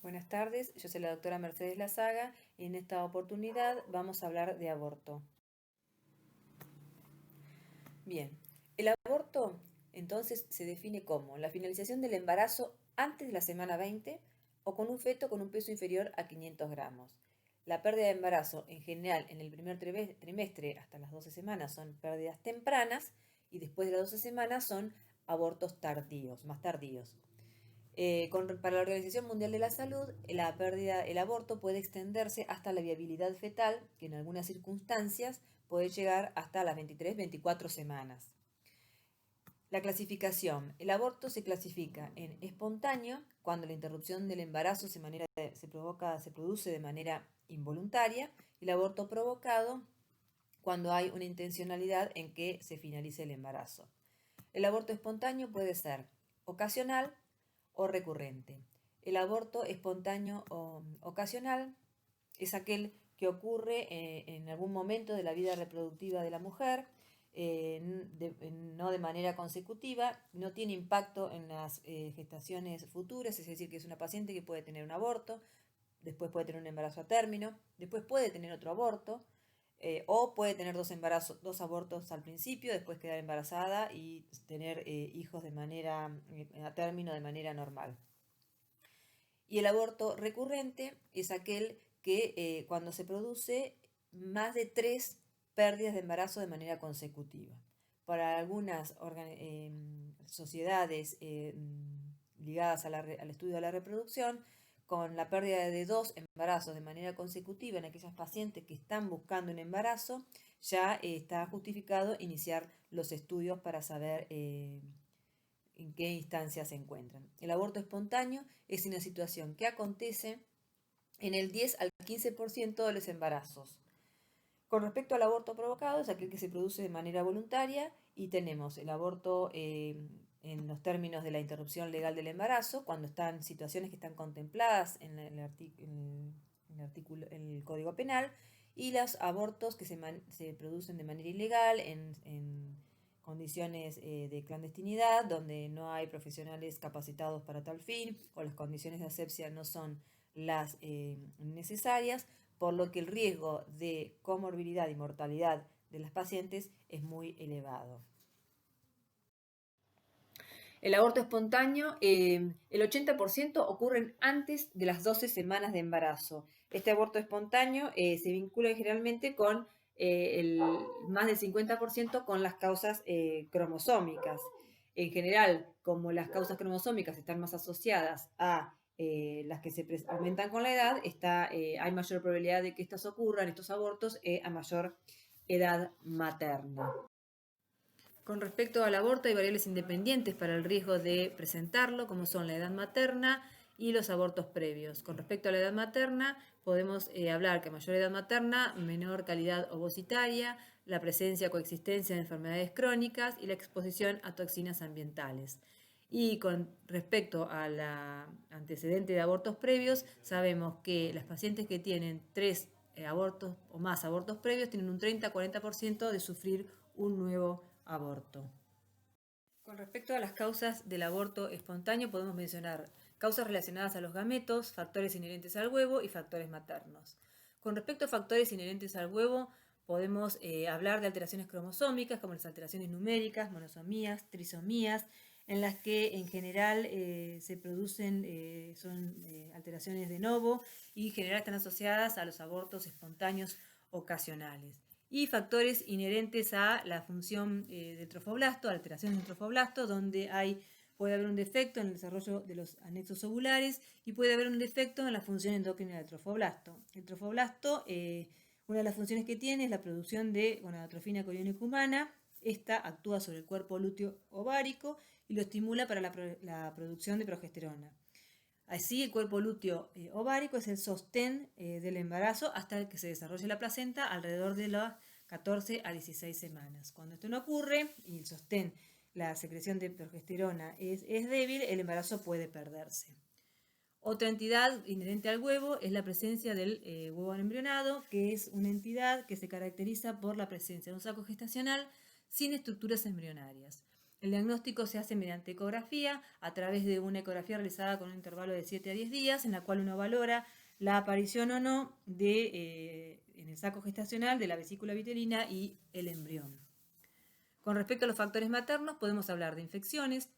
Buenas tardes, yo soy la doctora Mercedes Lazaga y en esta oportunidad vamos a hablar de aborto. Bien, el aborto entonces se define como la finalización del embarazo antes de la semana 20 o con un feto con un peso inferior a 500 gramos. La pérdida de embarazo en general en el primer trimestre hasta las 12 semanas son pérdidas tempranas y después de las 12 semanas son abortos tardíos, más tardíos. Para la Organización Mundial de la Salud, el aborto puede extenderse hasta la viabilidad fetal, que en algunas circunstancias puede llegar hasta las 23-24 semanas. La clasificación. El aborto se clasifica en espontáneo, cuando la interrupción del embarazo se produce de manera involuntaria, y el aborto provocado, cuando hay una intencionalidad en que se finalice el embarazo. El aborto espontáneo puede ser ocasional o recurrente. El aborto espontáneo o ocasional es aquel que ocurre en algún momento de la vida reproductiva de la mujer, no de manera consecutiva, no tiene impacto en las gestaciones futuras, es decir, que es una paciente que puede tener un aborto, después puede tener un embarazo a término, después puede tener otro aborto, o puede tener dos abortos al principio, después quedar embarazada y tener hijos a término de manera normal. Y el aborto recurrente es aquel que cuando se produce más de 3 pérdidas de embarazo de manera consecutiva. Para algunas sociedades ligadas al estudio de la reproducción, con la pérdida de 2 embarazos de manera consecutiva en aquellas pacientes que están buscando un embarazo, ya está justificado iniciar los estudios para saber en qué instancia se encuentran. El aborto espontáneo es una situación que acontece en el 10 al 15% de los embarazos. Con respecto al aborto provocado, es aquel que se produce de manera voluntaria y tenemos el aborto en los términos de la interrupción legal del embarazo, cuando están situaciones que están contempladas en el Código Penal, y los abortos que se producen de manera ilegal en condiciones de clandestinidad, donde no hay profesionales capacitados para tal fin, o las condiciones de asepsia no son las necesarias, por lo que el riesgo de comorbilidad y mortalidad de las pacientes es muy elevado. El aborto espontáneo, el 80% ocurren antes de las 12 semanas de embarazo. Este aborto espontáneo se vincula generalmente con más del 50% con las causas cromosómicas. En general, como las causas cromosómicas están más asociadas a las que se aumentan con la edad, hay mayor probabilidad de que estos abortos, a mayor edad materna. Con respecto al aborto, hay variables independientes para el riesgo de presentarlo, como son la edad materna y los abortos previos. Con respecto a la edad materna, podemos hablar que a mayor edad materna, menor calidad ovocitaria, la presencia o coexistencia de enfermedades crónicas y la exposición a toxinas ambientales. Y con respecto al antecedente de abortos previos, sabemos que las pacientes que tienen 3 abortos o más abortos previos tienen un 30-40% de sufrir un nuevo aborto. Con respecto a las causas del aborto espontáneo, podemos mencionar causas relacionadas a los gametos, factores inherentes al huevo y factores maternos. Con respecto a factores inherentes al huevo, podemos hablar de alteraciones cromosómicas, como las alteraciones numéricas, monosomías, trisomías, en las que en general se producen, son alteraciones de novo y en general están asociadas a los abortos espontáneos ocasionales. Y factores inherentes a la función del trofoblasto, alteraciones del trofoblasto, donde puede haber un defecto en el desarrollo de los anexos ovulares y puede haber un defecto en la función endocrina del trofoblasto. El trofoblasto, una de las funciones que tiene es la producción de gonadotrofina coriónica humana. Esta actúa sobre el cuerpo lúteo ovárico y lo estimula para la producción de progesterona. Así, el cuerpo lúteo ovárico es el sostén del embarazo hasta que se desarrolle la placenta alrededor de las 14 a 16 semanas. Cuando esto no ocurre y el sostén, la secreción de progesterona es débil, el embarazo puede perderse. Otra entidad inherente al huevo es la presencia del huevo embrionado, que es una entidad que se caracteriza por la presencia de un saco gestacional sin estructuras embrionarias. El diagnóstico se hace mediante ecografía, a través de una ecografía realizada con un intervalo de 7 a 10 días, en la cual uno valora la aparición o no en el saco gestacional de la vesícula vitelina y el embrión. Con respecto a los factores maternos, podemos hablar de infecciones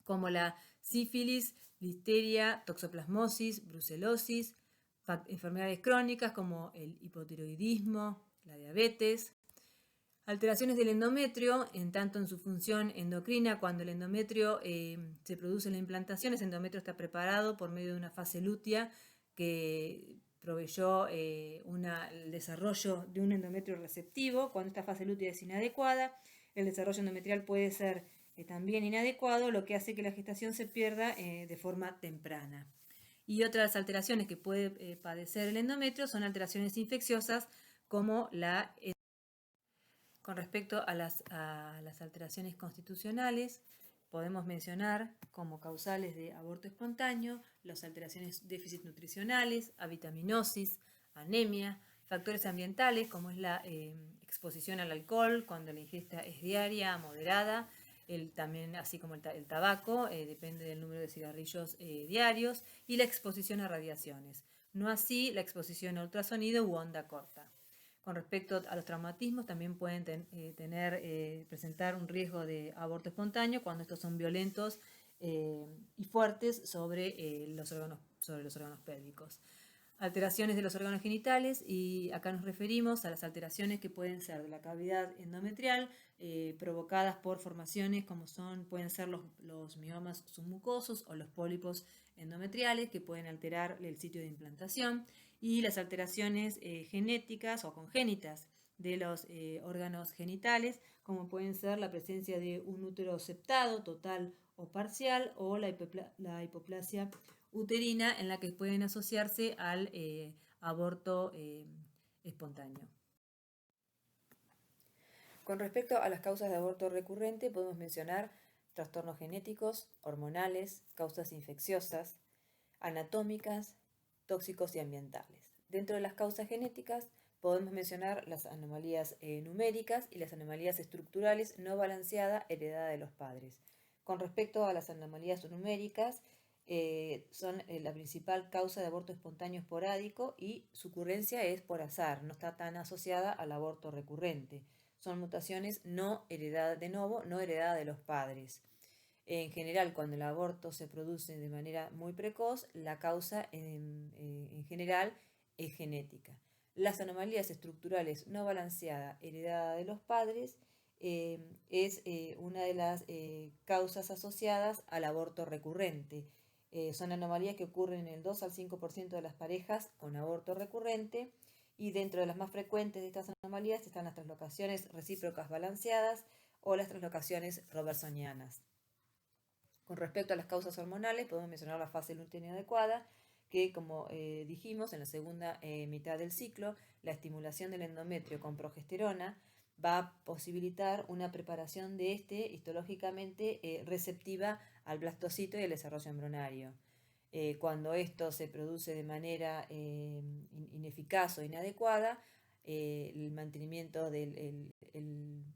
como la sífilis, listeria, toxoplasmosis, brucelosis, enfermedades crónicas como el hipotiroidismo, la diabetes, alteraciones del endometrio, en tanto en su función endocrina, cuando el endometrio se produce en la implantación, ese endometrio está preparado por medio de una fase lútea que proveyó el desarrollo de un endometrio receptivo. Cuando esta fase lútea es inadecuada, el desarrollo endometrial puede ser también inadecuado, lo que hace que la gestación se pierda de forma temprana. Y otras alteraciones que puede padecer el endometrio son alteraciones infecciosas como la... Con respecto a las alteraciones constitucionales, podemos mencionar como causales de aborto espontáneo las alteraciones déficit nutricionales, avitaminosis, anemia, factores ambientales como es la exposición al alcohol cuando la ingesta es diaria, moderada, también así como el tabaco, depende del número de cigarrillos diarios, y la exposición a radiaciones. No así la exposición a ultrasonido u onda corta. Con respecto a los traumatismos, también pueden presentar un riesgo de aborto espontáneo cuando estos son violentos y fuertes sobre los órganos pélvicos. Alteraciones de los órganos genitales, y acá nos referimos a las alteraciones que pueden ser de la cavidad endometrial provocadas por formaciones como pueden ser los miomas submucosos o los pólipos endometriales, que pueden alterar el sitio de implantación, y las alteraciones genéticas o congénitas de los órganos genitales, como pueden ser la presencia de un útero septado total o parcial, o la hipoplasia uterina, en la que pueden asociarse al aborto espontáneo. Con respecto a las causas de aborto recurrente, podemos mencionar trastornos genéticos, hormonales, causas infecciosas, anatómicas, tóxicos y ambientales. Dentro de las causas genéticas podemos mencionar las anomalías numéricas y las anomalías estructurales no balanceadas heredadas de los padres. Con respecto a las anomalías numéricas, son la principal causa de aborto espontáneo esporádico, y su ocurrencia es por azar, no está tan asociada al aborto recurrente. Son mutaciones no heredadas de los padres. En general, cuando el aborto se produce de manera muy precoz, la causa en general es genética. Las anomalías estructurales no balanceadas heredadas de los padres es una de las causas asociadas al aborto recurrente. Son anomalías que ocurren en el 2 al 5% de las parejas con aborto recurrente, y dentro de las más frecuentes de estas anomalías están las translocaciones recíprocas balanceadas o las translocaciones robertsonianas. Con respecto a las causas hormonales, podemos mencionar la fase lútea inadecuada, que como dijimos, en la segunda mitad del ciclo, la estimulación del endometrio con progesterona va a posibilitar una preparación de histológicamente receptiva al blastocito y al desarrollo embrionario. Cuando esto se produce de manera ineficaz o inadecuada, el mantenimiento del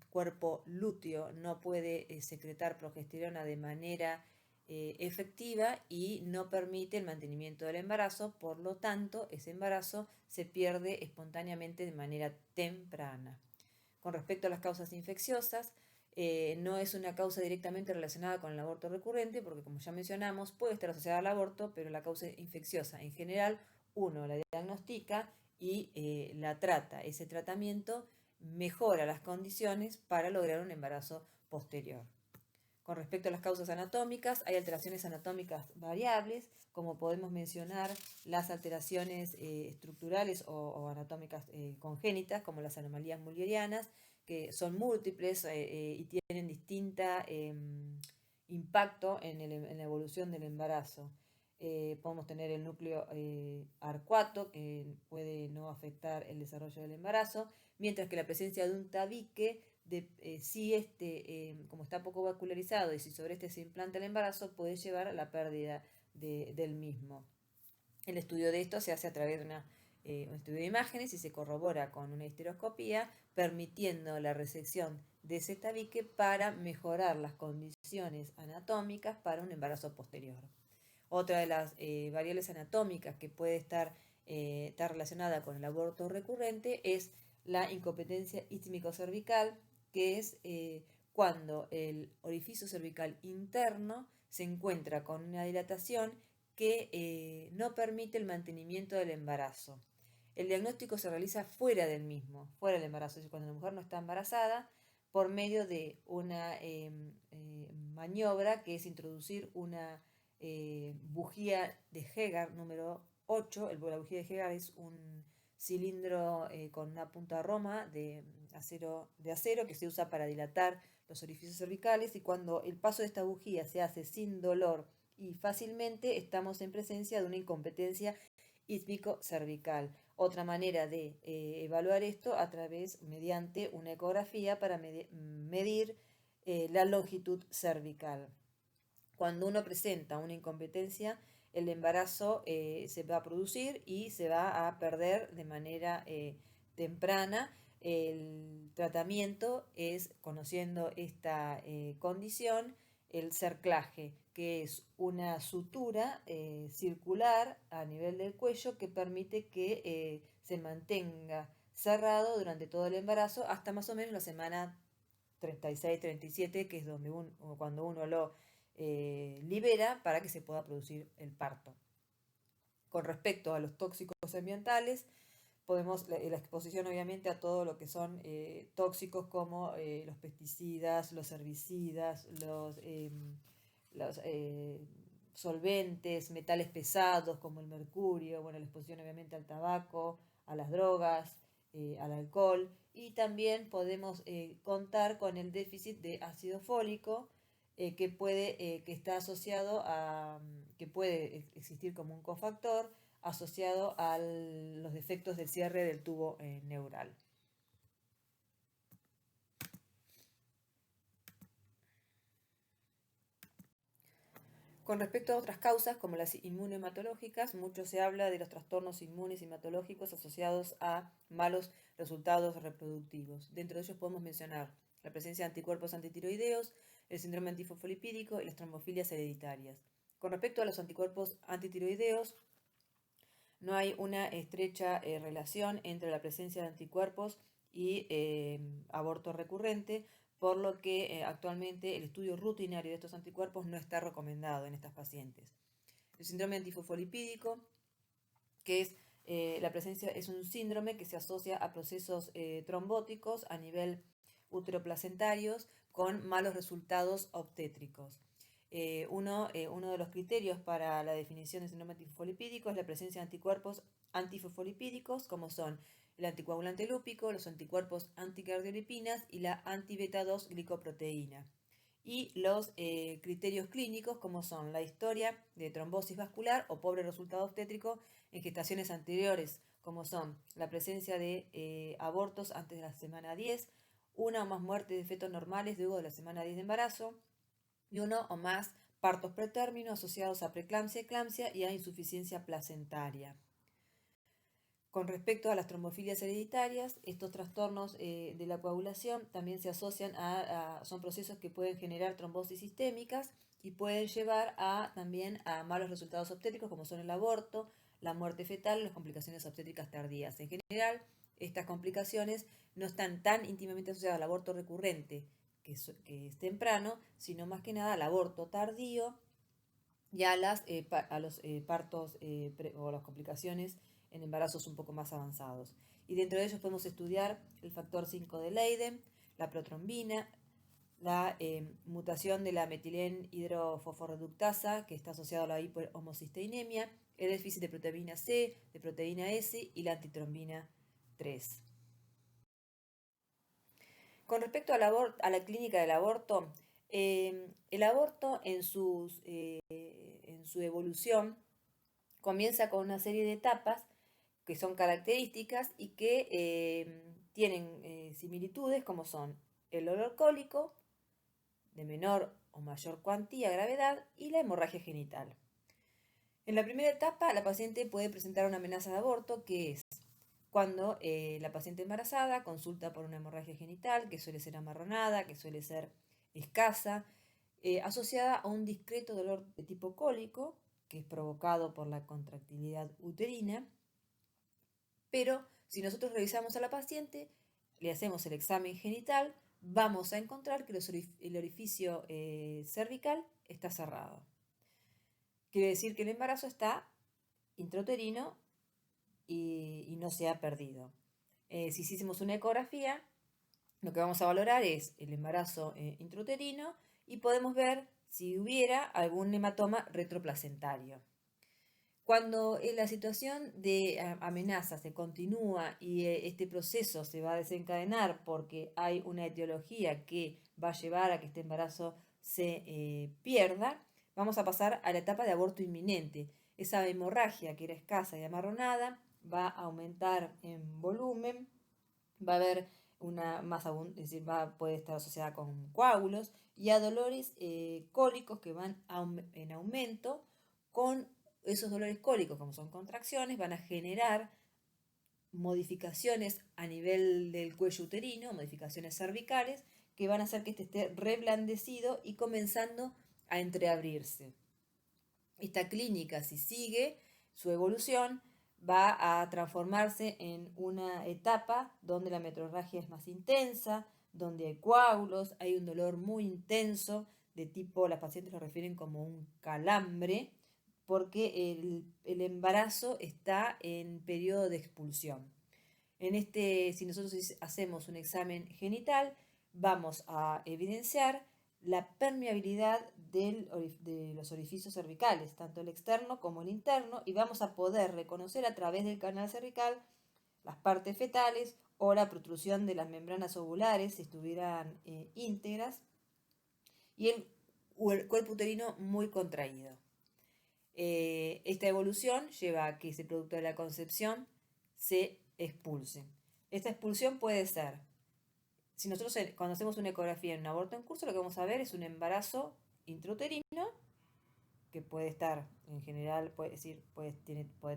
cuerpo lúteo no puede secretar progesterona de manera efectiva y no permite el mantenimiento del embarazo. Por lo tanto, ese embarazo se pierde espontáneamente de manera temprana. Con respecto a las causas infecciosas, no es una causa directamente relacionada con el aborto recurrente, porque como ya mencionamos, puede estar asociada al aborto, pero la causa infecciosa en general uno la diagnostica y la trata. Ese tratamiento mejora las condiciones para lograr un embarazo posterior. Con respecto a las causas anatómicas, hay alteraciones anatómicas variables, como podemos mencionar las alteraciones estructurales o anatómicas congénitas, como las anomalías mullerianas, que son múltiples y tienen distinta impacto en la evolución del embarazo. Podemos tener el núcleo arcuato, que puede no afectar el desarrollo del embarazo, mientras que la presencia de un tabique, como está poco vascularizado y si sobre este se implanta el embarazo, puede llevar a la pérdida del mismo. El estudio de esto se hace a través de una un estudio de imágenes y se corrobora con una histeroscopía, permitiendo la resección de ese tabique para mejorar las condiciones anatómicas para un embarazo posterior. Otra de las variables anatómicas que puede estar relacionada con el aborto recurrente es la incompetencia istmico-cervical, que es cuando el orificio cervical interno se encuentra con una dilatación que no permite el mantenimiento del embarazo. El diagnóstico se realiza fuera del mismo, fuera del embarazo, es decir, cuando la mujer no está embarazada, por medio de una maniobra que es introducir una bujía de Hegar número 8. La bujía de Hegar es un cilindro con una punta roma de acero que se usa para dilatar los orificios cervicales, y cuando el paso de esta bujía se hace sin dolor y fácilmente, estamos en presencia de una incompetencia ísmico-cervical. Otra manera de evaluar esto mediante una ecografía para medir la longitud cervical. Cuando uno presenta una incompetencia, el embarazo se va a producir y se va a perder de manera temprana. El tratamiento es, conociendo esta condición, el cerclaje, que es una sutura circular a nivel del cuello que permite que se mantenga cerrado durante todo el embarazo hasta más o menos la semana 36-37, que es cuando uno lo libera para que se pueda producir el parto. Con respecto a los tóxicos ambientales, la exposición obviamente a todo lo que son tóxicos como los pesticidas, los herbicidas, los solventes, metales pesados como el mercurio, la exposición obviamente al tabaco, a las drogas, al alcohol, y también podemos contar con el déficit de ácido fólico que está asociado que puede existir como un cofactor asociado a los defectos del cierre del tubo neural. Con respecto a otras causas, como las inmunohematológicas, mucho se habla de los trastornos inmunes hematológicos asociados a malos resultados reproductivos. Dentro de ellos podemos mencionar la presencia de anticuerpos antitiroideos, el síndrome antifosfolipídico y las trombofilias hereditarias. Con respecto a los anticuerpos antitiroideos, no hay una estrecha relación entre la presencia de anticuerpos y aborto recurrente, por lo que actualmente el estudio rutinario de estos anticuerpos no está recomendado en estas pacientes. El síndrome antifosfolipídico, que es la presencia, es un síndrome que se asocia a procesos trombóticos a nivel uteroplacentarios con malos resultados obstétricos. Uno de los criterios para la definición de síndrome antifosfolipídico es la presencia de anticuerpos antifosfolipídicos, como son el anticoagulante lúpico, los anticuerpos anticardiolipinas y la anti-beta-2 glicoproteína. Y los criterios clínicos, como son la historia de trombosis vascular o pobre resultado obstétrico en gestaciones anteriores, como son la presencia de abortos antes de la semana 10, una o más muertes de fetos normales luego de la semana 10 de embarazo, y uno o más partos pretérmino asociados a preeclampsia, eclampsia y a insuficiencia placentaria. Con respecto a las trombofilias hereditarias, estos trastornos de la coagulación también se asocian son procesos que pueden generar trombosis sistémicas y pueden llevar también a malos resultados obstétricos, como son el aborto, la muerte fetal y las complicaciones obstétricas tardías. En general, estas complicaciones no están tan íntimamente asociadas al aborto recurrente, que es temprano, sino más que nada al aborto tardío y a los partos o las complicaciones en embarazos un poco más avanzados. Y dentro de ellos podemos estudiar el factor 5 de Leiden, la protrombina, la mutación de la metilén-hidrofosforeductasa, que está asociado a la hiperhomocisteinemia, el déficit de proteína C, de proteína S y la antitrombina 3. Con respecto a la clínica del aborto, el aborto en su evolución comienza con una serie de etapas que son características y que tienen similitudes, como son el dolor cólico de menor o mayor cuantía, gravedad, y la hemorragia genital. En la primera etapa, la paciente puede presentar una amenaza de aborto, que es cuando la paciente embarazada consulta por una hemorragia genital que suele ser amarronada, que suele ser escasa, asociada a un discreto dolor de tipo cólico, que es provocado por la contractilidad uterina, pero si nosotros revisamos a la paciente, le hacemos el examen genital, vamos a encontrar que el orificio cervical está cerrado. Quiere decir que el embarazo está intrauterino y no se ha perdido. Si hicimos una ecografía, lo que vamos a valorar es el embarazo intrauterino y podemos ver si hubiera algún hematoma retroplacentario. Cuando la situación de amenaza se continúa y este proceso se va a desencadenar porque hay una etiología que va a llevar a que este embarazo se pierda, vamos a pasar a la etapa de aborto inminente. Esa hemorragia que era escasa y amarronada va a aumentar en volumen, va a haber una más es decir, puede estar asociada con coágulos y a dolores cólicos que van en aumento. Con esos dolores cólicos, como son contracciones, van a generar modificaciones a nivel del cuello uterino, modificaciones cervicales, que van a hacer que este esté reblandecido y comenzando a entreabrirse. Esta clínica, si sigue su evolución, va a transformarse en una etapa donde la metrorragia es más intensa, donde hay coágulos, hay un dolor muy intenso, de tipo, las pacientes lo refieren como un calambre, porque el embarazo está en periodo de expulsión. Si nosotros hacemos un examen genital, vamos a evidenciar la permeabilidad de los orificios cervicales, tanto el externo como el interno, y vamos a poder reconocer a través del canal cervical las partes fetales o la protrusión de las membranas ovulares si estuvieran íntegras, y el cuerpo uterino muy contraído. Esta evolución lleva a que ese producto de la concepción se expulse. Esta expulsión puede ser, si nosotros cuando hacemos una ecografía en un aborto en curso, lo que vamos a ver es un embarazo intrauterino que puede estar, en general, puede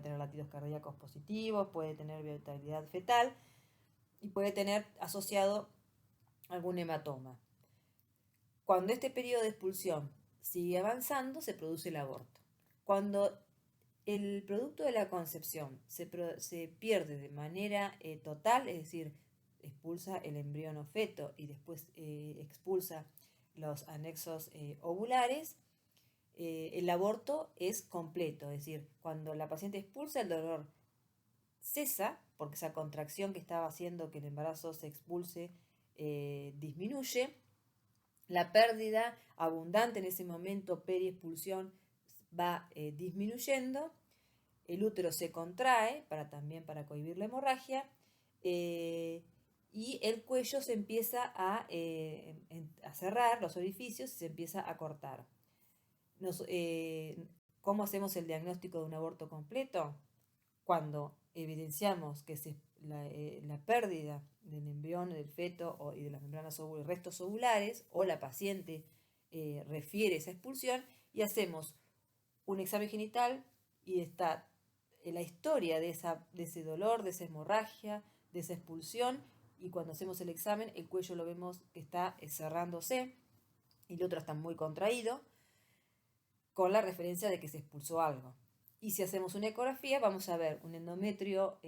tener latidos cardíacos positivos, puede tener vitalidad fetal y puede tener asociado algún hematoma. Cuando este periodo de expulsión sigue avanzando, se produce el aborto. Cuando el producto de la concepción se pierde de manera total, es decir, expulsa el embrión o feto y después expulsa los anexos ovulares, el aborto es completo, es decir, cuando la paciente expulsa, el dolor cesa, porque esa contracción que estaba haciendo que el embarazo se expulse disminuye, la pérdida abundante en ese momento periexpulsión va disminuyendo, el útero se contrae también para cohibir la hemorragia, y el cuello se empieza a cerrar, los orificios, y se empieza a cortar. ¿Cómo hacemos el diagnóstico de un aborto completo? Cuando evidenciamos que la pérdida del embrión, del feto y de las membranas restos ovulares, o la paciente refiere esa expulsión, y hacemos un examen genital y está la historia de ese dolor, de esa hemorragia, de esa expulsión, y cuando hacemos el examen el cuello lo vemos que está cerrándose y el otro está muy contraído, con la referencia de que se expulsó algo. Y si hacemos una ecografía vamos a ver un endometrio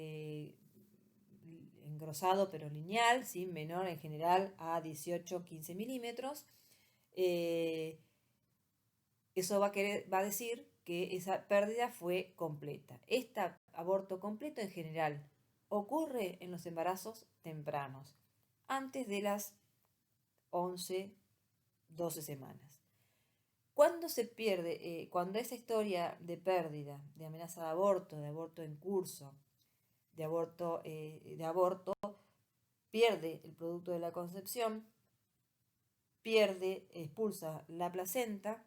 engrosado pero lineal, ¿sí? Menor en general a 18-15 milímetros. Eso va a decir que esa pérdida fue completa. Este aborto completo en general ocurre en los embarazos tempranos, antes de las 11, 12 semanas. Cuando se pierde, cuando esa historia de pérdida, de amenaza de aborto en curso, de aborto, pierde el producto de la concepción, expulsa la placenta,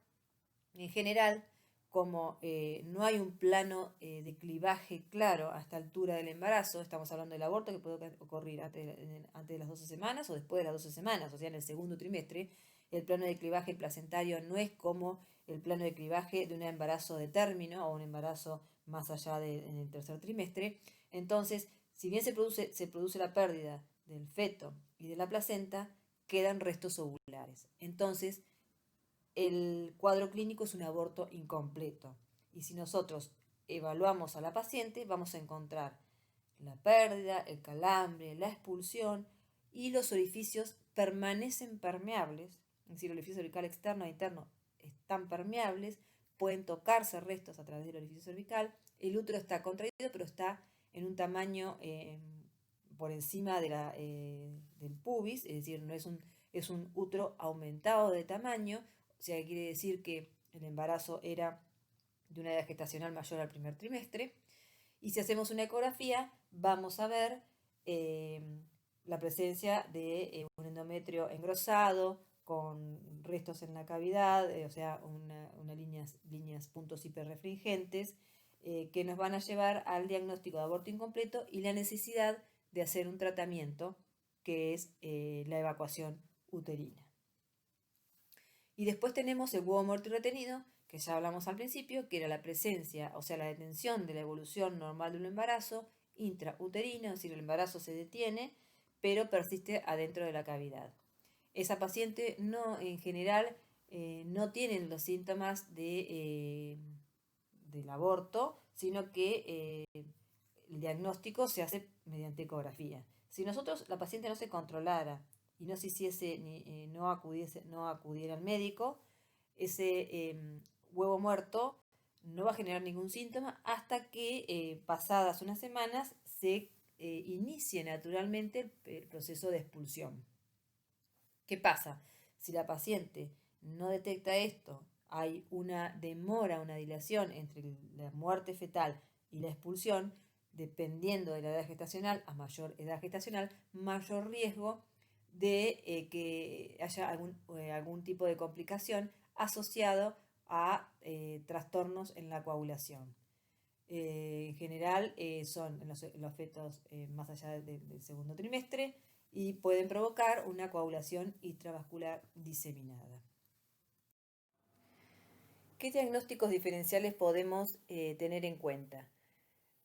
en general, como no hay un plano de clivaje claro a esta altura del embarazo, estamos hablando del aborto que puede ocurrir antes de las 12 semanas o después de las 12 semanas, o sea, en el segundo trimestre, el plano de clivaje placentario no es como el plano de clivaje de un embarazo de término o un embarazo más allá en el tercer trimestre. Entonces, Si bien se produce la pérdida del feto y de la placenta, quedan restos ovulares. Entonces, el cuadro clínico es un aborto incompleto. Y si nosotros evaluamos a la paciente, vamos a encontrar la pérdida, el calambre, la expulsión, y los orificios permanecen permeables, es decir, el orificio cervical externo e interno están permeables, pueden tocarse restos a través del orificio cervical, el útero está contraído, pero está en un tamaño por encima del pubis, es decir, no es un útero aumentado de tamaño, o sea, quiere decir que el embarazo era de una edad gestacional mayor al primer trimestre. Y si hacemos una ecografía, vamos a ver la presencia de un endometrio engrosado, con restos en la cavidad, o sea, unas líneas puntos hiperrefringentes, que nos van a llevar al diagnóstico de aborto incompleto y la necesidad de hacer un tratamiento que es la evacuación uterina. Y después tenemos el huevo muerto y retenido, que ya hablamos al principio, que era la presencia, o sea, la detención de la evolución normal de un embarazo intrauterino, es decir, el embarazo se detiene, pero persiste adentro de la cavidad. Esa paciente no, en general, no tienen los síntomas del aborto, sino que el diagnóstico se hace mediante ecografía. Si nosotros, la paciente no se controlara y no se hiciese, no acudiera al médico, ese huevo muerto no va a generar ningún síntoma hasta que pasadas unas semanas se inicie naturalmente el proceso de expulsión. ¿Qué pasa? Si la paciente no detecta esto, hay una demora, una dilación entre la muerte fetal y la expulsión, dependiendo de la edad gestacional, a mayor edad gestacional, mayor riesgo de que haya algún tipo de complicación asociado a trastornos en la coagulación. En general son en los fetos más allá del segundo trimestre y pueden provocar una coagulación intravascular diseminada. ¿Qué diagnósticos diferenciales podemos tener en cuenta?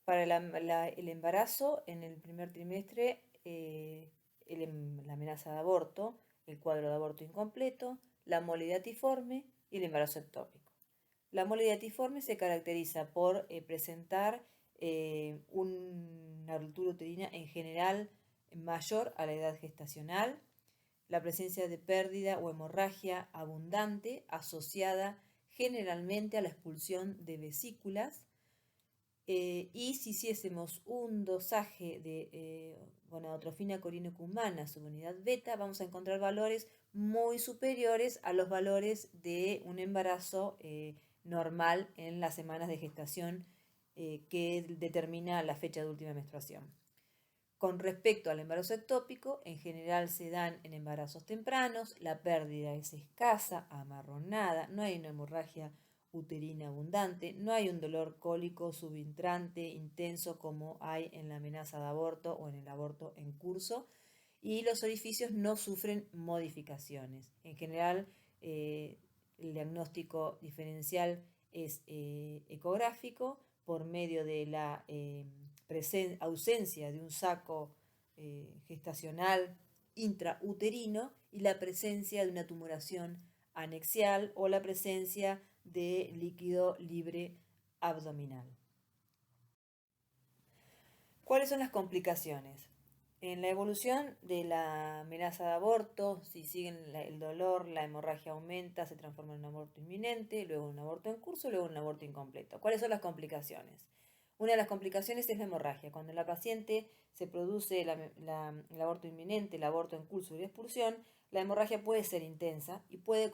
Para el embarazo en el primer trimestre, la amenaza de aborto, el cuadro de aborto incompleto, la molidatiforme y el embarazo ectópico. La molidatiforme se caracteriza por presentar una ruptura uterina en general mayor a la edad gestacional, la presencia de pérdida o hemorragia abundante asociada generalmente a la expulsión de vesículas, y si hiciésemos un dosaje de gonadotrofina corinocumana subunidad beta, vamos a encontrar valores muy superiores a los valores de un embarazo normal en las semanas de gestación que determina la fecha de última menstruación. Con respecto al embarazo ectópico, en general se dan en embarazos tempranos, la pérdida es escasa, amarronada, no hay una hemorragia uterina abundante, no hay un dolor cólico subintrante intenso como hay en la amenaza de aborto o en el aborto en curso, y los orificios no sufren modificaciones. En general, el diagnóstico diferencial es ecográfico por medio de la ausencia de un saco gestacional intrauterino y la presencia de una tumoración anexial o la presencia de líquido libre abdominal. ¿Cuáles son las complicaciones? En la evolución de la amenaza de aborto, si siguen el dolor, la hemorragia aumenta, se transforma en un aborto inminente, luego en un aborto en curso, luego en un aborto incompleto. ¿Cuáles son las complicaciones? Una de las complicaciones es la hemorragia. Cuando en la paciente se produce el aborto inminente, el aborto en curso y la expulsión, la hemorragia puede ser intensa y puede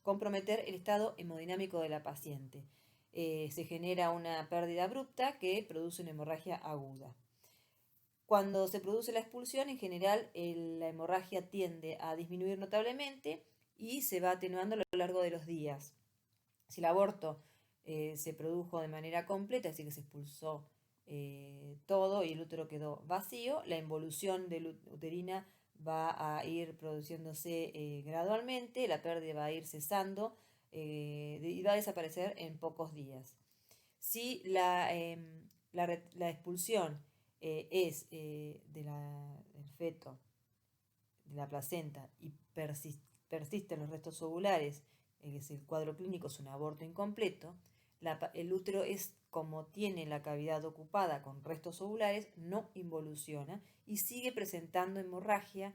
comprometer el estado hemodinámico de la paciente. Se genera una pérdida abrupta que produce una hemorragia aguda. Cuando se produce la expulsión, en general la hemorragia tiende a disminuir notablemente y se va atenuando a lo largo de los días. Si el aborto se produjo de manera completa, es decir, que se expulsó todo y el útero quedó vacío, la involución uterina va a ir produciéndose gradualmente, la pérdida va a ir cesando y va a desaparecer en pocos días. Si la expulsión es del feto, de la placenta, y persisten los restos ovulares, que es el cuadro clínico, es un aborto incompleto, el útero es como tiene la cavidad ocupada con restos ovulares, no involuciona y sigue presentando hemorragia,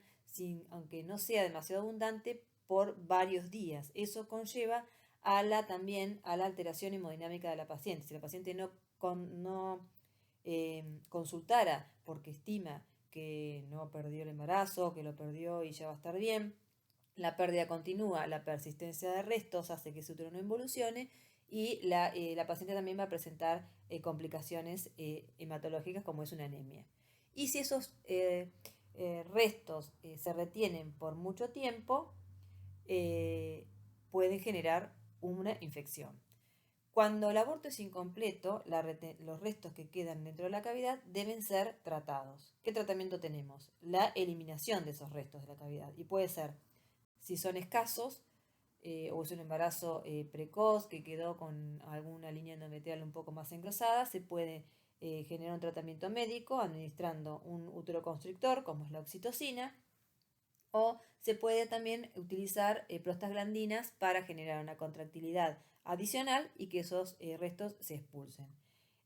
aunque no sea demasiado abundante, por varios días. Eso conlleva también a la alteración hemodinámica de la paciente. Si la paciente no consultara porque estima que no perdió el embarazo, que lo perdió y ya va a estar bien, la pérdida continúa, la persistencia de restos hace que ese útero no involucione y la paciente también va a presentar complicaciones hematológicas como es una anemia. Y si esos restos se retienen por mucho tiempo, pueden generar una infección. Cuando el aborto es incompleto, los restos que quedan dentro de la cavidad deben ser tratados. ¿Qué tratamiento tenemos? La eliminación de esos restos de la cavidad. Y puede ser, si son escasos, o es un embarazo precoz que quedó con alguna línea endometrial un poco más engrosada, se puede generar un tratamiento médico administrando un uteroconstrictor, como es la oxitocina, o se puede también utilizar prostaglandinas para generar una contractilidad adicional y que esos restos se expulsen.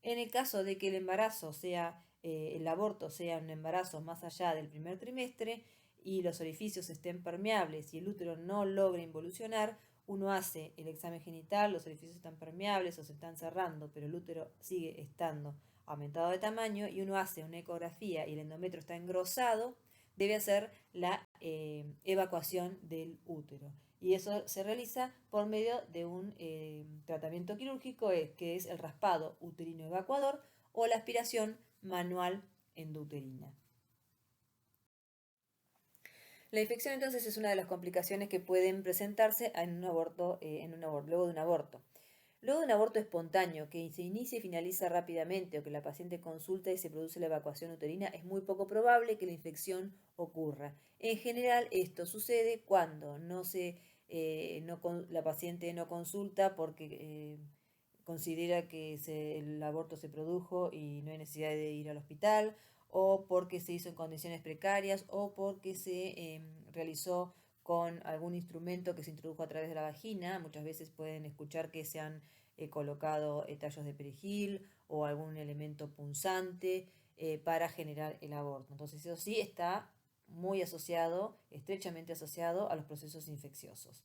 En el caso de que el aborto sea un embarazo más allá del primer trimestre y los orificios estén permeables y el útero no logre involucionar, uno hace el examen genital, los orificios están permeables o se están cerrando, pero el útero sigue estando aumentado de tamaño y uno hace una ecografía y el endometrio está engrosado, debe hacer la evacuación del útero. Y eso se realiza por medio de un tratamiento quirúrgico que es el raspado uterino evacuador o la aspiración manual endouterina. La infección entonces es una de las complicaciones que pueden presentarse en un aborto, luego de un aborto. Luego de un aborto espontáneo que se inicia y finaliza rápidamente o que la paciente consulta y se produce la evacuación uterina, es muy poco probable que la infección ocurra. En general, esto sucede cuando la paciente no consulta porque considera que el aborto se produjo y no hay necesidad de ir al hospital, o porque se hizo en condiciones precarias, o porque se realizó con algún instrumento que se introdujo a través de la vagina. Muchas veces pueden escuchar que se han colocado tallos de perejil o algún elemento punzante para generar el aborto. Entonces eso sí está muy asociado, estrechamente asociado a los procesos infecciosos.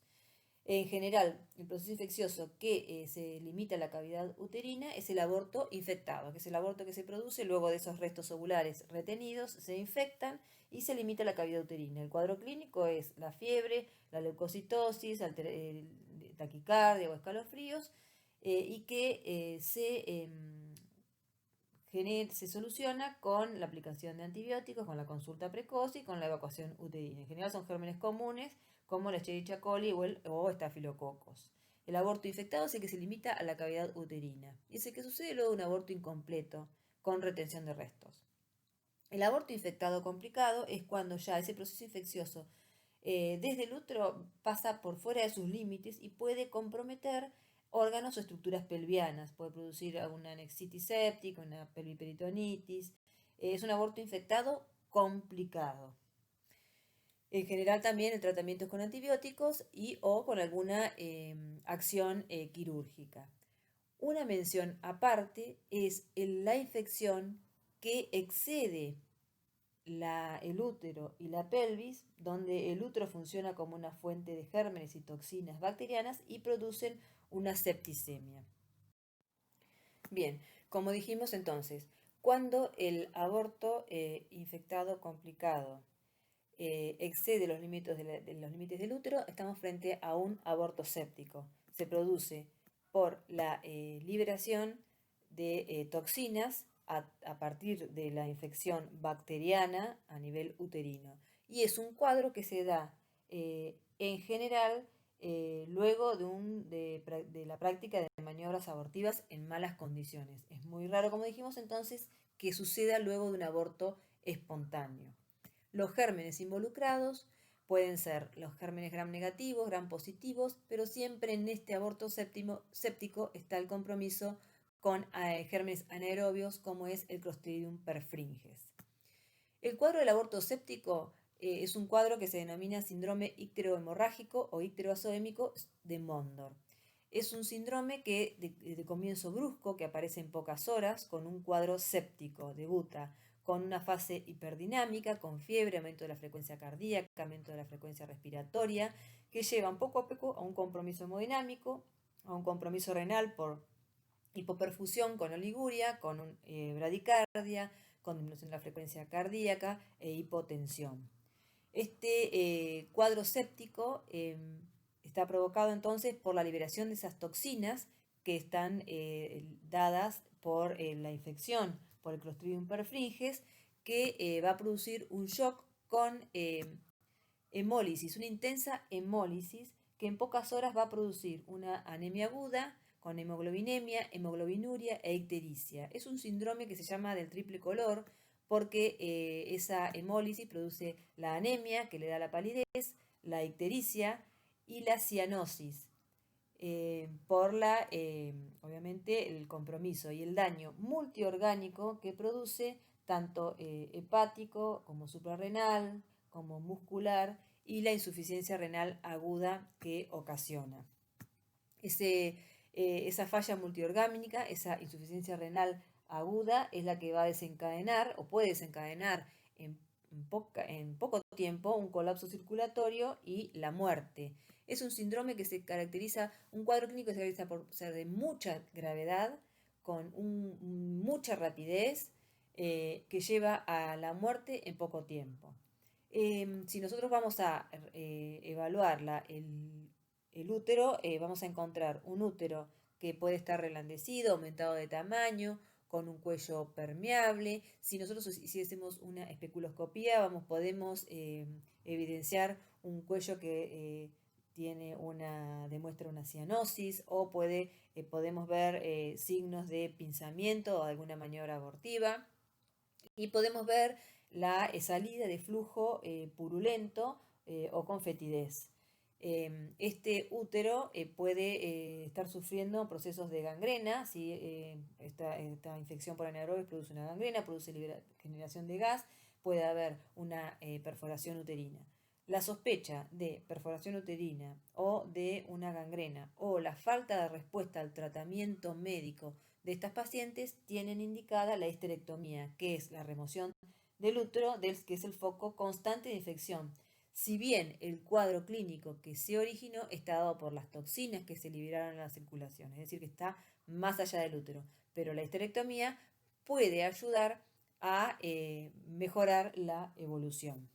En general, el proceso infeccioso que se limita a la cavidad uterina es el aborto infectado, que es el aborto que se produce luego de esos restos ovulares retenidos, se infectan y se limita a la cavidad uterina. El cuadro clínico es la fiebre, la leucocitosis, taquicardia o escalofríos y que se soluciona con la aplicación de antibióticos, con la consulta precoz y con la evacuación uterina. En general son gérmenes comunes como la Escherichia coli o estafilococos. El aborto infectado es el que se limita a la cavidad uterina y es el que sucede luego de un aborto incompleto con retención de restos. El aborto infectado complicado es cuando ya ese proceso infeccioso desde el útero pasa por fuera de sus límites y puede comprometer órganos o estructuras pelvianas. Puede producir alguna anexitis séptica, una pelviperitonitis. Es un aborto infectado complicado. En general también el tratamiento es con antibióticos o con alguna acción quirúrgica. Una mención aparte es la infección que excede el útero y la pelvis, donde el útero funciona como una fuente de gérmenes y toxinas bacterianas y producen una septicemia. Bien, como dijimos entonces, cuando el aborto infectado complicado excede los límites los límites del útero, estamos frente a un aborto séptico. Se produce por la liberación de toxinas a partir de la infección bacteriana a nivel uterino. Y es un cuadro que se da en general luego de la práctica de maniobras abortivas en malas condiciones. Es muy raro, como dijimos entonces, que suceda luego de un aborto espontáneo. Los gérmenes involucrados pueden ser los gérmenes gram negativos, gram positivos, pero siempre en este aborto séptico está el compromiso con gérmenes anaerobios como es el Clostridium perfringens. El cuadro del aborto séptico es un cuadro que se denomina síndrome icterohemorrágico o icteroazoémico de Mondor. Es un síndrome que de comienzo brusco, que aparece en pocas horas, con un cuadro séptico, debuta con una fase hiperdinámica, con fiebre, aumento de la frecuencia cardíaca, aumento de la frecuencia respiratoria, que llevan poco a poco a un compromiso hemodinámico, a un compromiso renal por hipoperfusión con oliguria, con bradicardia, con disminución de la frecuencia cardíaca e hipotensión. Este cuadro séptico está provocado entonces por la liberación de esas toxinas que están dadas por la infección por el Clostridium perfringens, que va a producir un shock con hemólisis, una intensa hemólisis que en pocas horas va a producir una anemia aguda con hemoglobinemia, hemoglobinuria e ictericia. Es un síndrome que se llama del triple color porque esa hemólisis produce la anemia, que le da la palidez, la ictericia y la cianosis, por obviamente el compromiso y el daño multiorgánico que produce tanto hepático como suprarrenal, como muscular, y la insuficiencia renal aguda que ocasiona. Esa falla multiorgánica, esa insuficiencia renal aguda, es la que va a desencadenar o puede desencadenar en poco tiempo un colapso circulatorio y la muerte. Es un síndrome que se caracteriza, un cuadro clínico que se caracteriza por ser de mucha gravedad, con mucha rapidez, que lleva a la muerte en poco tiempo. Si nosotros vamos a evaluar el útero, vamos a encontrar un útero que puede estar reblandecido, aumentado de tamaño, con un cuello permeable. Si nosotros hiciésemos una especuloscopía, podemos evidenciar un cuello que demuestra una cianosis, o podemos ver signos de pinzamiento o de alguna maniobra abortiva, y podemos ver la salida de flujo purulento o con fetidez. Este útero puede estar sufriendo procesos de gangrena. Si esta infección por anaerobios produce una gangrena, produce generación de gas, puede haber una perforación uterina. La sospecha de perforación uterina o de una gangrena o la falta de respuesta al tratamiento médico de estas pacientes tienen indicada la histerectomía, que es la remoción del útero, que es el foco constante de infección. Si bien el cuadro clínico que se originó está dado por las toxinas que se liberaron en la circulación, es decir, que está más allá del útero, pero la histerectomía puede ayudar a mejorar la evolución.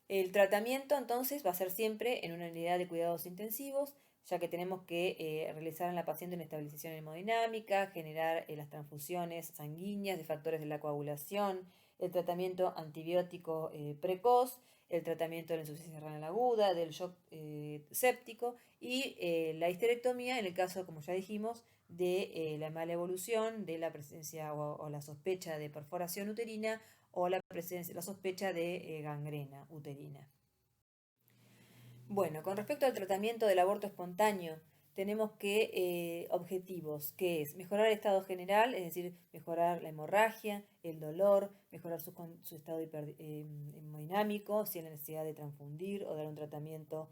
El tratamiento entonces va a ser siempre en una unidad de cuidados intensivos, ya que tenemos que realizar en la paciente una estabilización hemodinámica, generar las transfusiones sanguíneas de factores de la coagulación, el tratamiento antibiótico precoz, el tratamiento de la insuficiencia renal aguda, del shock séptico y la histerectomía en el caso, como ya dijimos, de la mala evolución, de la presencia o la sospecha de perforación uterina o la sospecha de gangrena uterina. Bueno, con respecto al tratamiento del aborto espontáneo, tenemos objetivos, que es mejorar el estado general, es decir, mejorar la hemorragia, el dolor, mejorar su estado hemodinámico, si hay la necesidad de transfundir o dar un tratamiento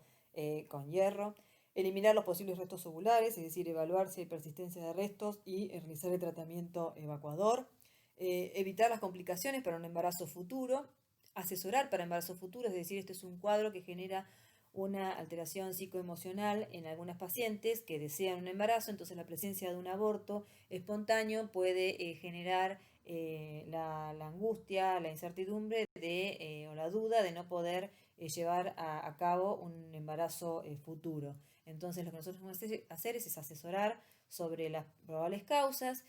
con hierro, eliminar los posibles restos ovulares, es decir, evaluar si hay persistencia de restos y realizar el tratamiento evacuador, evitar las complicaciones para un embarazo futuro, asesorar para embarazo futuro, es decir, este es un cuadro que genera una alteración psicoemocional en algunas pacientes que desean un embarazo, entonces la presencia de un aborto espontáneo puede generar la angustia, la incertidumbre o la duda de no poder llevar a cabo un embarazo futuro. Entonces lo que nosotros vamos a hacer es asesorar sobre las probables causas,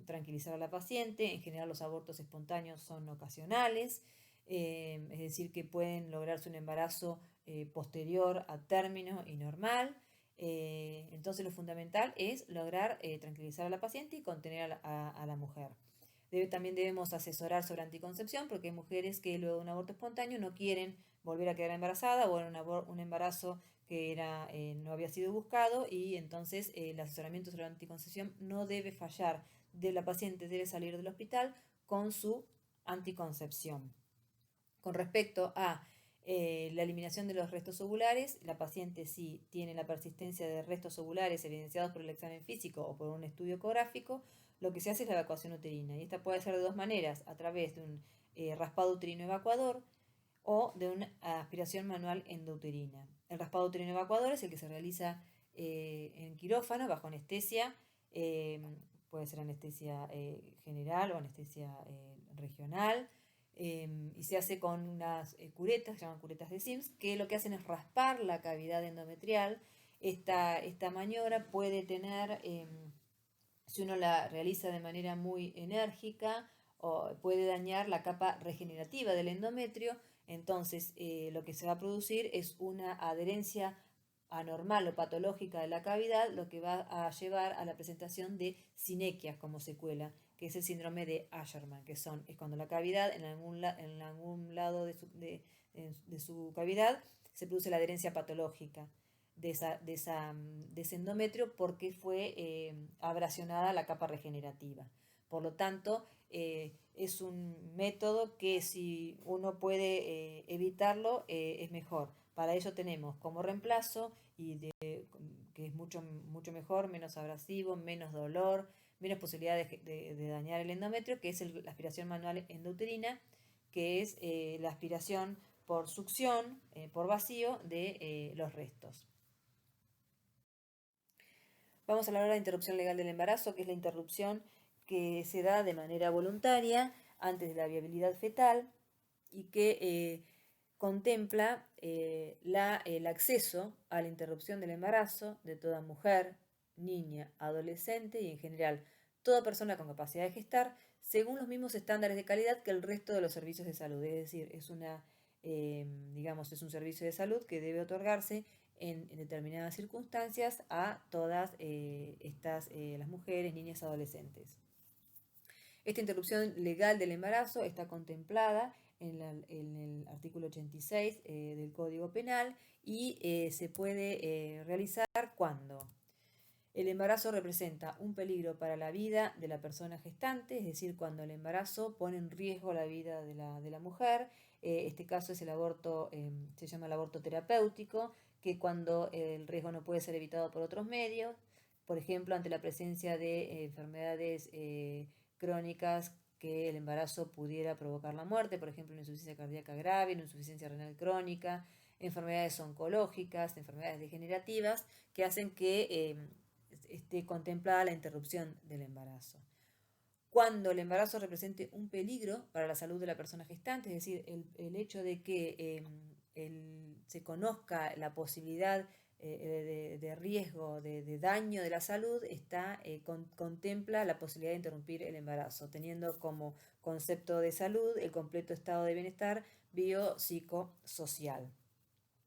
tranquilizar a la paciente. En general los abortos espontáneos son ocasionales, es decir, que pueden lograrse un embarazo posterior a término y normal. Entonces lo fundamental es lograr tranquilizar a la paciente y contener a la mujer. También debemos asesorar sobre anticoncepción, porque hay mujeres que luego de un aborto espontáneo no quieren volver a quedar embarazadas o en un embarazo no había sido buscado, y entonces el asesoramiento sobre la anticoncepción no debe fallar. La paciente debe salir del hospital con su anticoncepción. Con respecto a la eliminación de los restos ovulares, la paciente, si tiene la persistencia de restos ovulares evidenciados por el examen físico o por un estudio ecográfico, lo que se hace es la evacuación uterina. Y esta puede ser de dos maneras: a través de un raspado uterino evacuador o de una aspiración manual endouterina. El raspado uterino evacuador es el que se realiza en quirófano bajo anestesia, puede ser anestesia general o anestesia regional, y se hace con unas curetas, se llaman curetas de Sims, que lo que hacen es raspar la cavidad endometrial. Esta maniobra puede tener, si uno la realiza de manera muy enérgica, o puede dañar la capa regenerativa del endometrio. Entonces lo que se va a producir es una adherencia anormal o patológica de la cavidad, lo que va a llevar a la presentación de sinequias como secuela, que es el síndrome de Asherman, es cuando la cavidad, en algún lado de su cavidad, se produce la adherencia patológica de ese endometrio, porque fue abrasionada la capa regenerativa. Por lo tanto, es un método que, si uno puede evitarlo, es mejor. Para ello tenemos como reemplazo, que es mucho mejor, menos abrasivo, menos dolor, menos posibilidad de dañar el endometrio, que es la aspiración manual endouterina, que es la aspiración por succión, por vacío de los restos. Vamos a hablar ahora de interrupción legal del embarazo, que es la interrupción que se da de manera voluntaria antes de la viabilidad fetal, y que contempla el acceso a la interrupción del embarazo de toda mujer, niña, adolescente y en general toda persona con capacidad de gestar, según los mismos estándares de calidad que el resto de los servicios de salud. Es decir, es es un servicio de salud que debe otorgarse en determinadas circunstancias a todas las mujeres, niñas, adolescentes. Esta interrupción legal del embarazo está contemplada en el artículo 86 del Código Penal, y se puede realizar cuando el embarazo representa un peligro para la vida de la persona gestante, es decir, cuando el embarazo pone en riesgo la vida de la mujer. Este caso es el aborto, se llama el aborto terapéutico, que cuando el riesgo no puede ser evitado por otros medios, por ejemplo, ante la presencia de enfermedades crónicas que el embarazo pudiera provocar la muerte, por ejemplo, una insuficiencia cardíaca grave, una insuficiencia renal crónica, enfermedades oncológicas, enfermedades degenerativas, que hacen que esté contemplada la interrupción del embarazo. Cuando el embarazo represente un peligro para la salud de la persona gestante, es decir, el hecho de que se conozca la posibilidad de riesgo, de daño de la salud, contempla la posibilidad de interrumpir el embarazo, teniendo como concepto de salud el completo estado de bienestar biopsicosocial.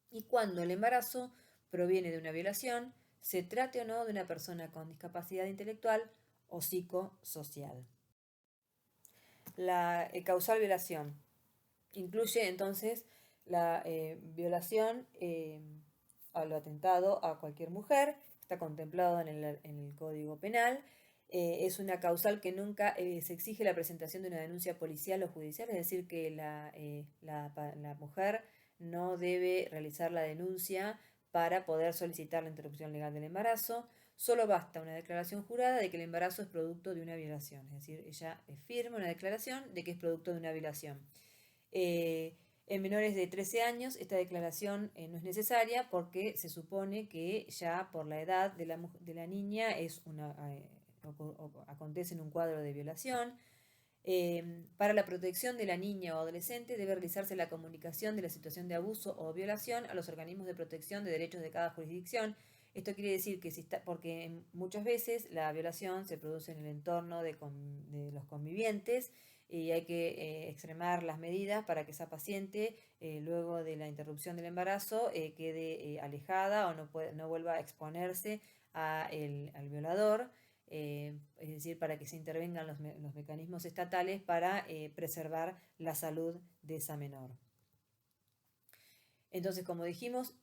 Y cuando el embarazo proviene de una violación, se trate o no de una persona con discapacidad intelectual o psicosocial. La causal violación incluye entonces la violación a lo atentado a cualquier mujer, está contemplado en el Código Penal. Es una causal que nunca se exige la presentación de una denuncia policial o judicial, es decir, que la mujer no debe realizar la denuncia para poder solicitar la interrupción legal del embarazo. Solo basta una declaración jurada de que el embarazo es producto de una violación, es decir, ella firma una declaración de que es producto de una violación. En menores de 13 años esta declaración no es necesaria, porque se supone que ya por la edad de la niña acontece en un cuadro de violación. Para la protección de la niña o adolescente debe realizarse la comunicación de la situación de abuso o violación a los organismos de protección de derechos de cada jurisdicción. Esto quiere decir que porque muchas veces la violación se produce en el entorno de los convivientes, y hay que extremar las medidas para que esa paciente, luego de la interrupción del embarazo, quede alejada o no vuelva a exponerse al violador. Es decir, para que se intervengan los mecanismos estatales para preservar la salud de esa menor. Entonces, como dijimos,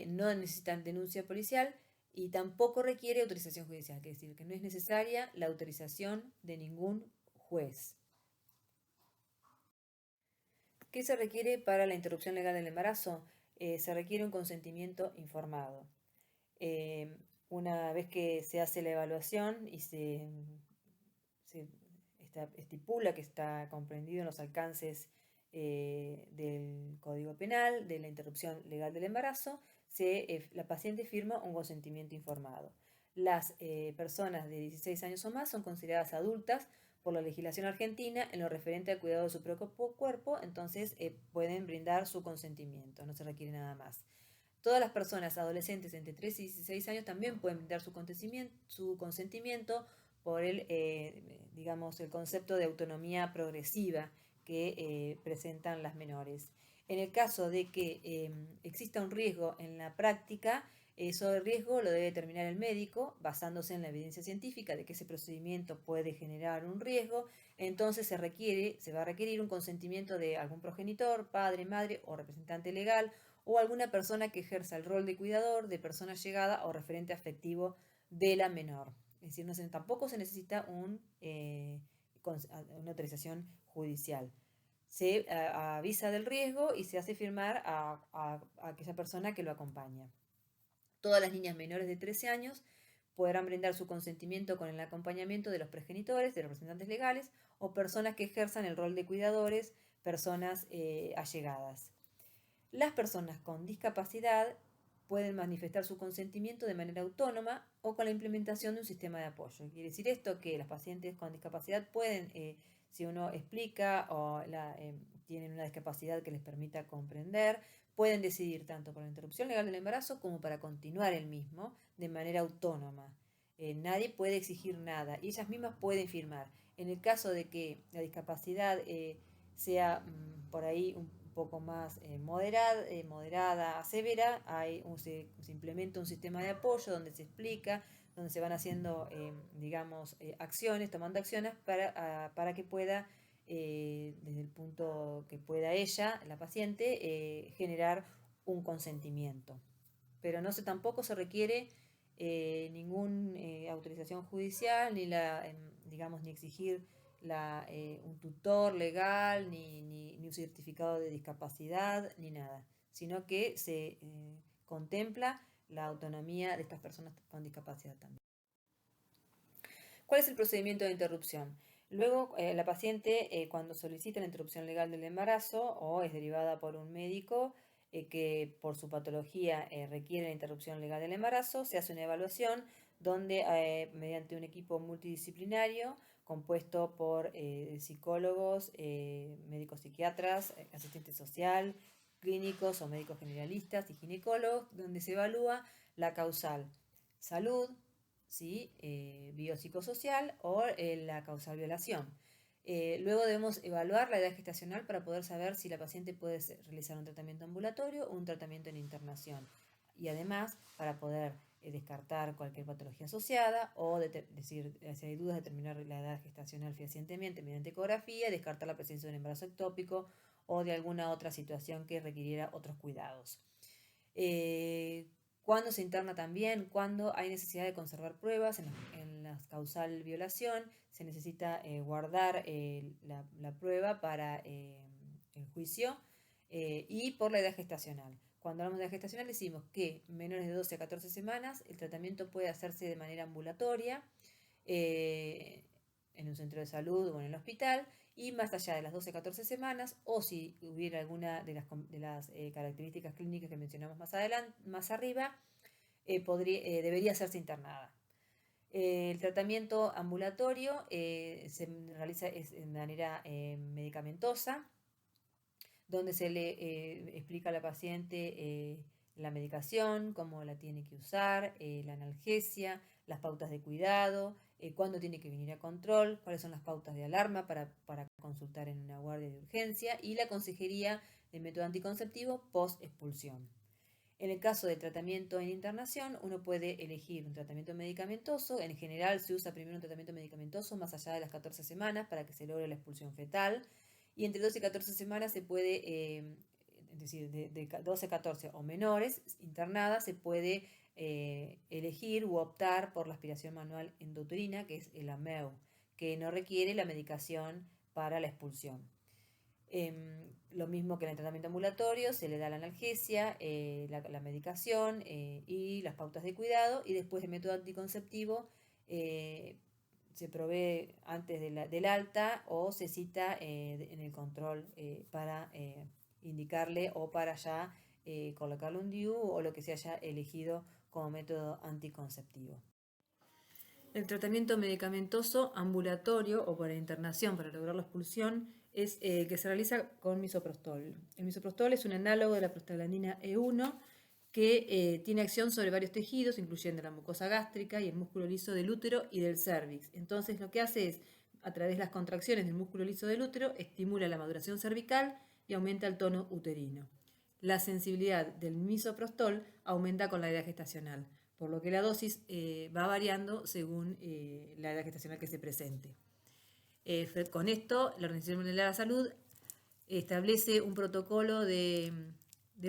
no necesitan denuncia policial y tampoco requiere autorización judicial, es decir, que no es necesaria la autorización de ningún juez. ¿Qué se requiere para la interrupción legal del embarazo? Se requiere un consentimiento informado. Eh, una vez que se hace la evaluación y se estipula que está comprendido en los alcances del Código Penal, de la interrupción legal del embarazo, la paciente firma un consentimiento informado. Las personas de 16 años o más son consideradas adultas por la legislación argentina en lo referente al cuidado de su propio cuerpo, entonces pueden brindar su consentimiento, no se requiere nada más. Todas las personas adolescentes entre 3 y 16 años también pueden brindar su consentimiento por digamos, el concepto de autonomía progresiva que presentan las menores. En el caso de que exista un riesgo en la práctica, ese riesgo lo debe determinar el médico basándose en la evidencia científica de que ese procedimiento puede generar un riesgo. Entonces se va a requerir un consentimiento de algún progenitor, padre, madre o representante legal o alguna persona que ejerza el rol de cuidador, de persona allegada o referente afectivo de la menor. Es decir, tampoco se necesita una autorización judicial. Se avisa del riesgo y se hace firmar a aquella persona que lo acompaña. Todas las niñas menores de 13 años podrán brindar su consentimiento con el acompañamiento de los progenitores, de los representantes legales o personas que ejerzan el rol de cuidadores, personas allegadas. Las personas con discapacidad pueden manifestar su consentimiento de manera autónoma o con la implementación de un sistema de apoyo. Quiere decir esto que las pacientes con discapacidad pueden, si uno explica o tienen una discapacidad que les permita comprender, pueden decidir tanto por la interrupción legal del embarazo como para continuar el mismo de manera autónoma. Nadie puede exigir nada y ellas mismas pueden firmar. En el caso de que la discapacidad sea por ahí un poco más moderada a severa, se implementa un sistema de apoyo donde se explica, donde se van haciendo, digamos, tomando acciones para que pueda, desde el punto que pueda ella, la paciente, generar un consentimiento. Pero tampoco se requiere ninguna autorización judicial, digamos, ni exigir un tutor legal, ni un certificado de discapacidad, ni nada, sino que se contempla la autonomía de estas personas con discapacidad también. ¿Cuál es el procedimiento de interrupción? Luego, la paciente, cuando solicita la interrupción legal del embarazo o es derivada por un médico que por su patología requiere la interrupción legal del embarazo, se hace una evaluación donde mediante un equipo multidisciplinario compuesto por psicólogos, médicos psiquiatras, asistente social, clínicos o médicos generalistas y ginecólogos, donde se evalúa la causal salud, ¿sí? Biopsicosocial o la causal violación. Luego debemos evaluar la edad gestacional para poder saber si la paciente puede realizar un tratamiento ambulatorio o un tratamiento en internación. Y además, para poder descartar cualquier patología asociada o decir, si hay dudas, determinar la edad gestacional fehacientemente mediante ecografía, descartar la presencia de un embarazo ectópico o de alguna otra situación que requiriera otros cuidados. Cuando se interna también, cuando hay necesidad de conservar pruebas en la causal violación, se necesita guardar la prueba para el juicio y por la edad gestacional. Cuando hablamos de edad gestacional decimos que menores de 12 a 14 semanas el tratamiento puede hacerse de manera ambulatoria en un centro de salud o en el hospital y más allá de las 12 a 14 semanas o si hubiera alguna de las características clínicas que mencionamos más arriba, debería hacerse internada. El tratamiento ambulatorio se realiza de manera medicamentosa, donde se le explica a la paciente la medicación, cómo la tiene que usar, la analgesia, las pautas de cuidado, cuándo tiene que venir a control, cuáles son las pautas de alarma para consultar en una guardia de urgencia y la consejería de método anticonceptivo post-expulsión. En el caso de tratamiento en internación, uno puede elegir un tratamiento medicamentoso. En general se usa primero un tratamiento medicamentoso más allá de las 14 semanas para que se logre la expulsión fetal. Y entre 12 y 14 semanas se puede es decir, de 12, 14 o menores, internada, se puede elegir u optar por la aspiración manual endouterina, que es el AMEU, que no requiere la medicación para la expulsión. Lo mismo que en el tratamiento ambulatorio, se le da la analgesia, la medicación y las pautas de cuidado, y después el método anticonceptivo se provee antes del alta o se cita en el control para indicarle o para ya colocarle un DIU o lo que se haya elegido como método anticonceptivo. El tratamiento medicamentoso ambulatorio o para internación para lograr la expulsión es que se realiza con misoprostol. El misoprostol es un análogo de la prostaglandina E1 que tiene acción sobre varios tejidos, incluyendo la mucosa gástrica y el músculo liso del útero y del cérvix. Entonces lo que hace es, a través de las contracciones del músculo liso del útero, estimula la maduración cervical y aumenta el tono uterino. La sensibilidad del misoprostol aumenta con la edad gestacional, por lo que la dosis va variando según la edad gestacional que se presente. Con esto, la Organización Mundial de la Salud establece un protocolo de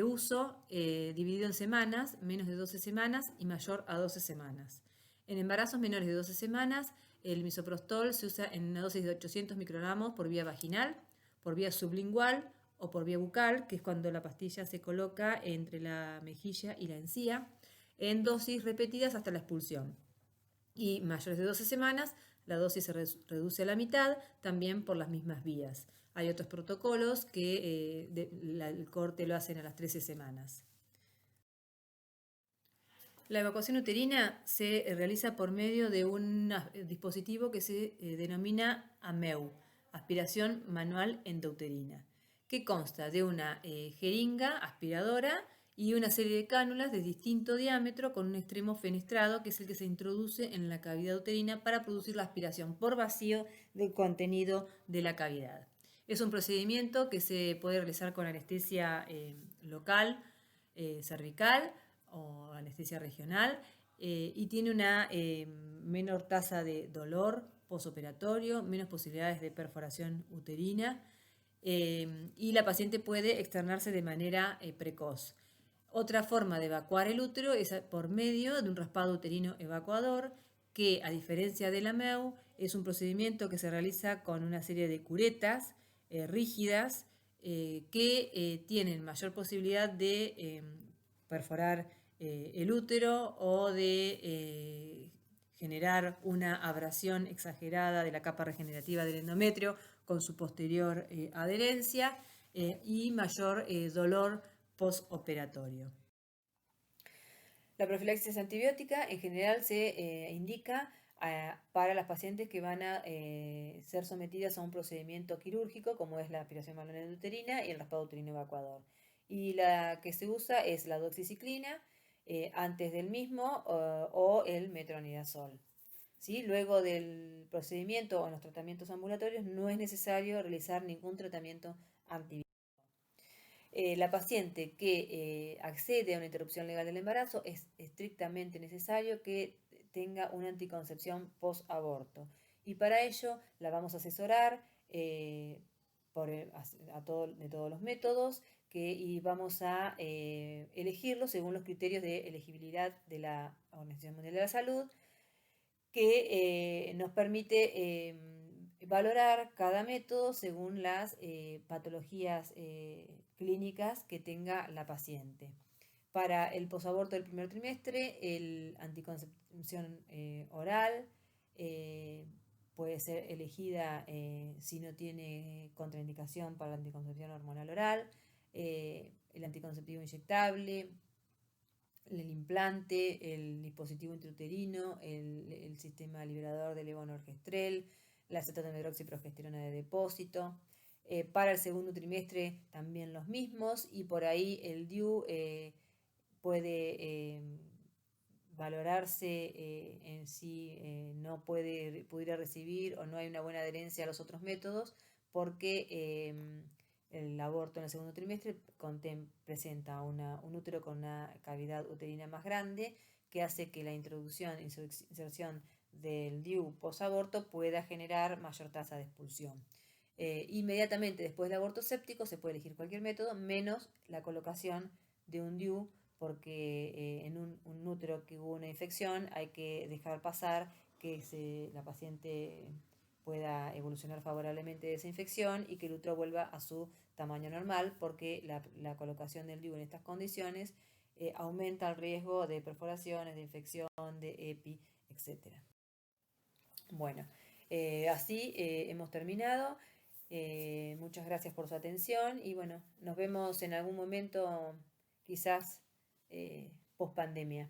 uso dividido en semanas, menos de 12 semanas y mayor a 12 semanas. En embarazos menores de 12 semanas, el misoprostol se usa en una dosis de 800 microgramos por vía vaginal, por vía sublingual o por vía bucal, que es cuando la pastilla se coloca entre la mejilla y la encía, en dosis repetidas hasta la expulsión. Y mayores de 12 semanas, la dosis se reduce a la mitad, también por las mismas vías. Hay otros protocolos que el corte lo hacen a las 13 semanas. La evacuación uterina se realiza por medio de un dispositivo que se denomina AMEU, aspiración manual endouterina, que consta de una jeringa aspiradora y una serie de cánulas de distinto diámetro con un extremo fenestrado, que es el que se introduce en la cavidad uterina para producir la aspiración por vacío del contenido de la cavidad. Es un procedimiento que se puede realizar con anestesia local, cervical o anestesia regional y tiene una menor tasa de dolor posoperatorio, menos posibilidades de perforación uterina y la paciente puede externarse de manera precoz. Otra forma de evacuar el útero es por medio de un raspado uterino evacuador, que a diferencia de la MEU es un procedimiento que se realiza con una serie de curetas rígidas que tienen mayor posibilidad de perforar el útero o de generar una abrasión exagerada de la capa regenerativa del endometrio con su posterior adherencia y mayor dolor postoperatorio. La profilaxis antibiótica en general se indica para las pacientes que van a ser sometidas a un procedimiento quirúrgico, como es la aspiración manual endouterina y el raspado uterino evacuador. Y la que se usa es la doxiciclina antes del mismo o el metronidazol. ¿Sí? Luego del procedimiento o en los tratamientos ambulatorios no es necesario realizar ningún tratamiento antibiótico. La paciente que accede a una interrupción legal del embarazo es estrictamente necesario que tenga una anticoncepción post-aborto. Y para ello la vamos a asesorar de todos los métodos y vamos a elegirlo según los criterios de elegibilidad de la Organización Mundial de la Salud, que nos permite valorar cada método según las patologías clínicas que tenga la paciente. Para el posaborto del primer trimestre, el anticoncepción oral puede ser elegida si no tiene contraindicación para la anticoncepción hormonal oral, el anticonceptivo inyectable, el implante, el dispositivo intrauterino, el sistema liberador de levonorgestrel, la acetato de hidroxiprogesterona de depósito. Para el segundo trimestre también los mismos, y por ahí el DIU puede valorarse en si no pudiera recibir o no hay una buena adherencia a los otros métodos, porque el aborto en el segundo trimestre presenta un útero con una cavidad uterina más grande, que hace que la inserción del DIU posaborto pueda generar mayor tasa de expulsión. Inmediatamente después del aborto séptico se puede elegir cualquier método, menos la colocación de un DIU, porque en un útero que hubo una infección hay que dejar pasar que la paciente pueda evolucionar favorablemente de esa infección y que el útero vuelva a su tamaño normal, porque la colocación del DIU en estas condiciones aumenta el riesgo de perforaciones, de infección, de EPI, etcétera. Bueno, así hemos terminado. Muchas gracias por su atención y bueno, nos vemos en algún momento, quizás post pandemia.